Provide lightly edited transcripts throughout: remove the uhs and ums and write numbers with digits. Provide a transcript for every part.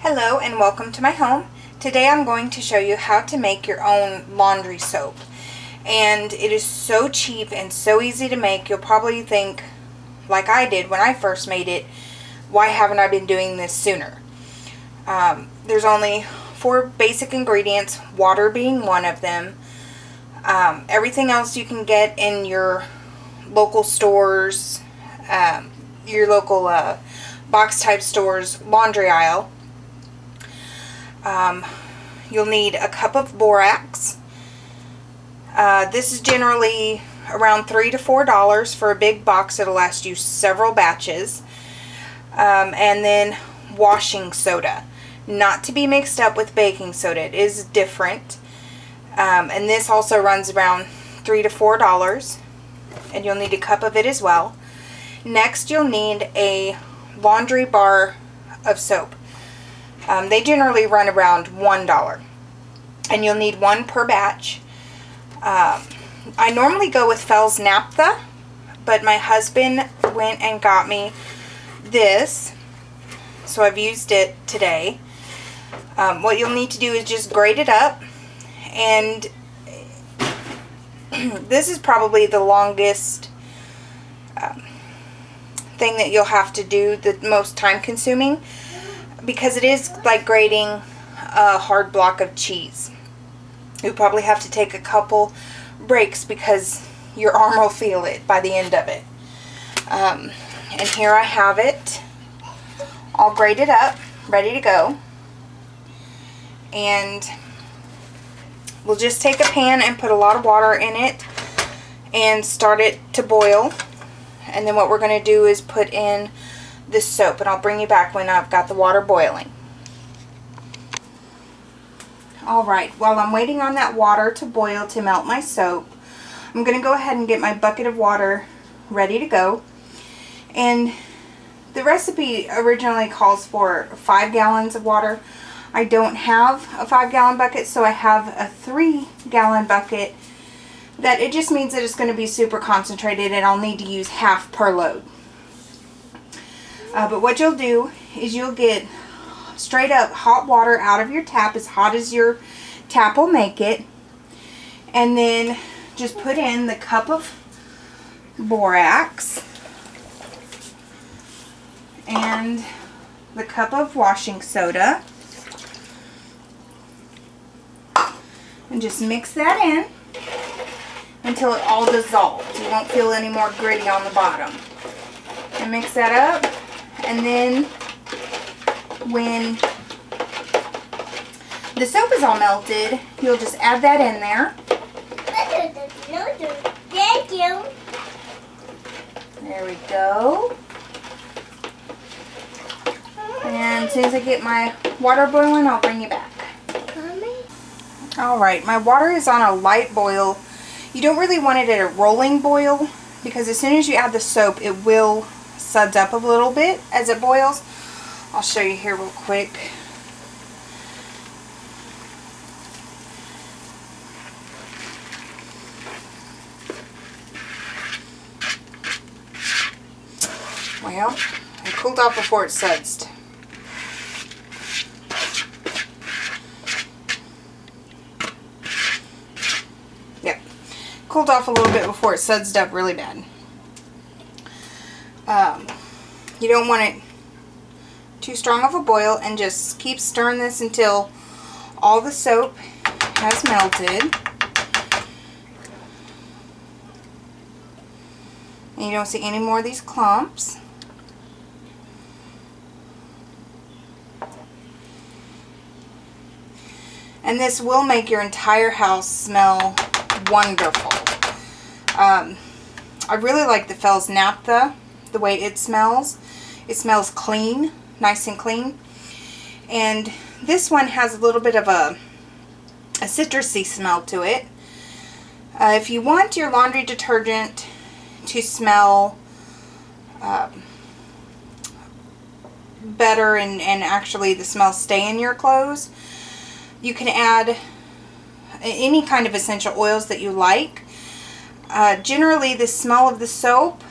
Hello and welcome to my home. Today I'm going to show you how to make your own laundry soap. And it is so cheap and so easy to make. You'll probably think, like I did when I first made it, why haven't I been doing this sooner? There's only 4 basic ingredients, water being one of them. Everything else you can get in your local stores, your local box type stores, laundry aisle. You'll need a cup of borax. This is generally around $3 to $4 for a big box. It'll last you several batches. And then washing soda, not to be mixed up with baking soda. It is different. And this also runs around $3 to $4, and you'll need a cup of it as well. Next, you'll need a laundry bar of soap. They generally run around $1, and you'll need 1 per batch. I normally go with Fels Naptha, but my husband went and got me this, so I've used it today. What you'll need to do is just grate it up, and this is probably the longest thing that you'll have to do, the most time consuming, because it is like grating a hard block of cheese. You'll probably have to take a couple breaks because your arm will feel it by the end of it. And here I have it all grated up, ready to go. And we'll just take a pan and put a lot of water in it and start it to boil. And then what we're going to do is put in this soap, and I'll bring you back when I've got the water boiling. Alright, while I'm waiting on that water to boil to melt my soap, I'm going to go ahead and get my bucket of water ready to go. And the recipe originally calls for 5 gallons of water. I don't have a 5-gallon bucket, so I have a 3-gallon bucket. That it just means that it's going to be super concentrated, and I'll need to use half per load. But what you'll do is you'll get straight up hot water out of your tap, as hot as your tap will make it, and then just put in the cup of borax and the cup of washing soda, and just mix that in until it all dissolves. You won't feel any more gritty on the bottom. And mix that up, and then when the soap is all melted, you'll just add that in there. Thank you. There we go. And as soon as I get my water boiling, I'll bring you back. Alright, my water is on a light boil. You don't really want it at a rolling boil, because as soon as you add the soap, it will suds up a little bit as it boils. I'll show you here real quick. Well, it cooled off before it sudsed. Yep, cooled off a little bit before it sudsed up really bad. You don't want it too strong of a boil, and just keep stirring this until all the soap has melted. And you don't see any more of these clumps. And this will make your entire house smell wonderful. I really like the Fels Naptha, the way it smells. It smells clean, nice and clean. And this one has a little bit of a citrusy smell to it. If you want your laundry detergent to smell better and actually the smell stay in your clothes, you can add any kind of essential oils that you like. Generally, the smell of the soap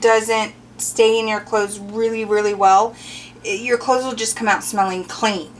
doesn't stay in your clothes really, really well. your clothes will just come out smelling clean.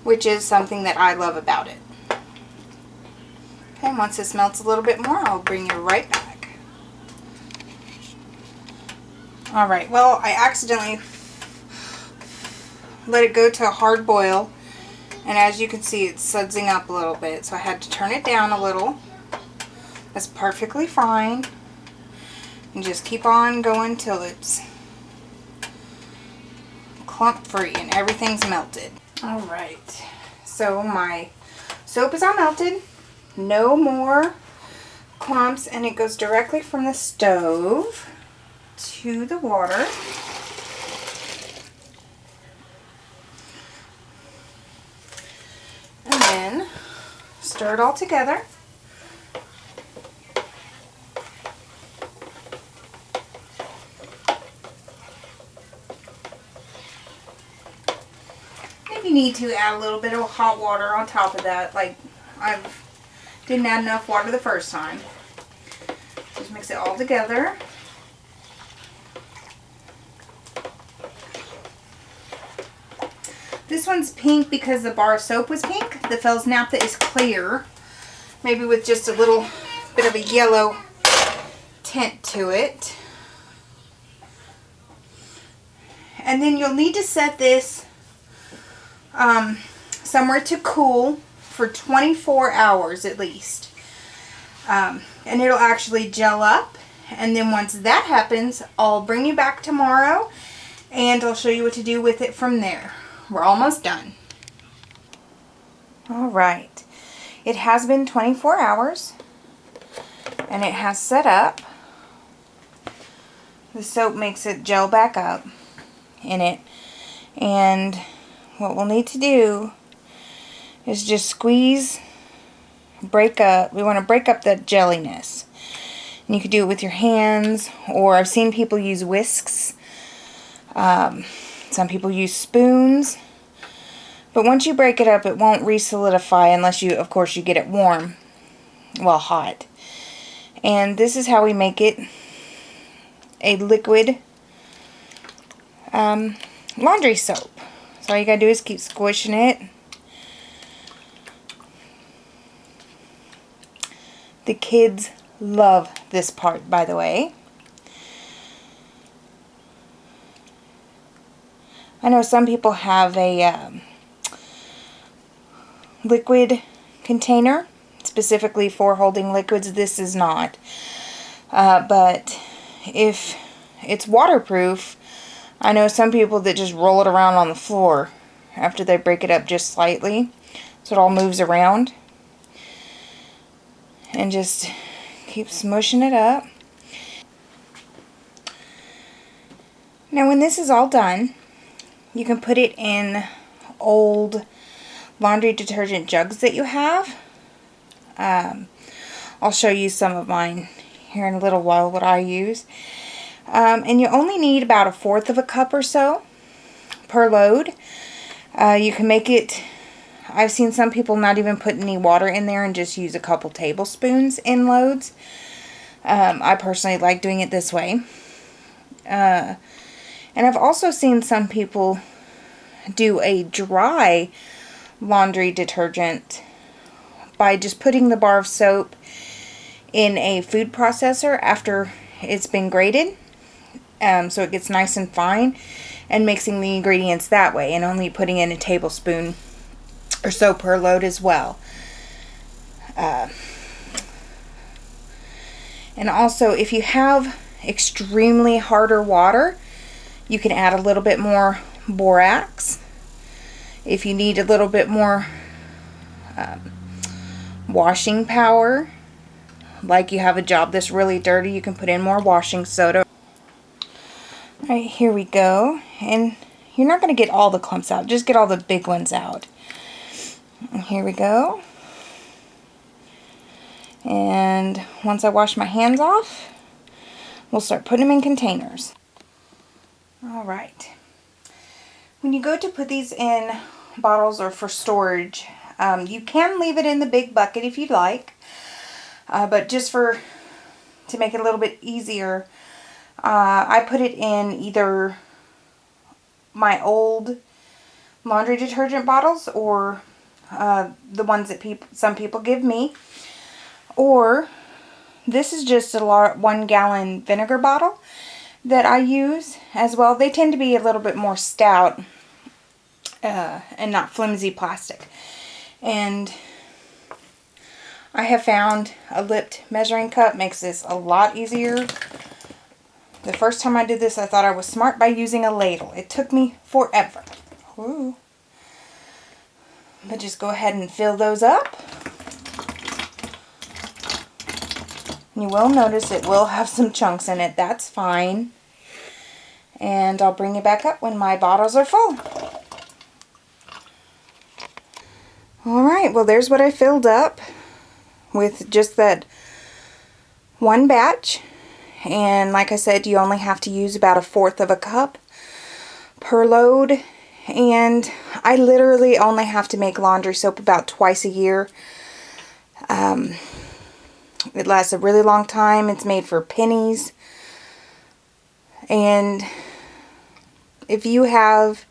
Which is something that I love about it. Okay, once this melts a little bit more, I'll bring you right back. Alright, well, I accidentally let it go to a hard boil, and as you can see, it's sudsing up a little bit, so I had to turn it down a little. That's perfectly fine. And just keep on going till it's clump free and everything's melted. Alright, so my soap is all melted. No more clumps, and it goes directly from the stove to the water. And then stir it all together. If you need to, add a little bit of hot water on top of that. Like, I didn't add enough water the first time. Just mix it all together. This one's pink because the bar of soap was pink. The Fels Naptha is clear. Maybe with just a little bit of a yellow tint to it. And then you'll need to set this somewhere to cool for 24 hours at least. And it'll actually gel up. And then once that happens, I'll bring you back tomorrow and I'll show you what to do with it from there. We're almost done. Alright. It has been 24 hours and it has set up. The soap makes it gel back up in it. And what we'll need to do is just squeeze, break up. We want to break up that jelliness. And you could do it with your hands, or I've seen people use whisks. Some people use spoons. But once you break it up, it won't re-solidify unless you, of course, you get it warm. Well, hot. And this is how we make it a liquid laundry soap. So all you gotta do is keep squishing it. The kids love this part, by the way. I know some people have a liquid container specifically for holding liquids. This is not. But if it's waterproof, I know some people that just roll it around on the floor after they break it up just slightly, so it all moves around. And just keep smushing it up. Now when this is all done, you can put it in old laundry detergent jugs that you have. I'll show you some of mine here in a little while, what I use. And you only need about 1/4 of a cup or so per load. You can make it, I've seen some people not even put any water in there and just use a couple tablespoons in loads. I personally like doing it this way. And I've also seen some people do a dry laundry detergent by just putting the bar of soap in a food processor after it's been grated. So it gets nice and fine, and mixing the ingredients that way and only putting in a tablespoon or so per load as well. And also, if you have extremely harder water, you can add a little bit more borax. If you need a little bit more washing power, like you have a job that's really dirty, you can put in more washing soda. Alright, here we go. And you're not going to get all the clumps out, just get all the big ones out. And here we go. And once I wash my hands off, we'll start putting them in containers. Alright. When you go to put these in bottles or for storage, you can leave it in the big bucket if you'd like. But just to make it a little bit easier, I put it in either my old laundry detergent bottles or the ones that some people give me, or this is just a 1 gallon vinegar bottle that I use as well. They tend to be a little bit more stout and not flimsy plastic. And I have found a lipped measuring cup makes this a lot easier. The first time I did this, I thought I was smart by using a ladle. It took me forever. Ooh. But just go ahead and fill those up. You will notice it will have some chunks in it. That's fine. And I'll bring it back up when my bottles are full. Alright, well there's what I filled up with just that one batch. And like I said, you only have to use about 1/4 of a cup per load. And I literally only have to make laundry soap about twice a year. It lasts a really long time. It's made for pennies. And if you have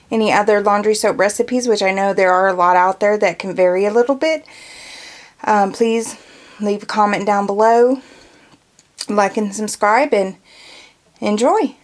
any other laundry soap recipes, which I know there are a lot out there that can vary a little bit, please leave a comment down below, like and subscribe, and enjoy.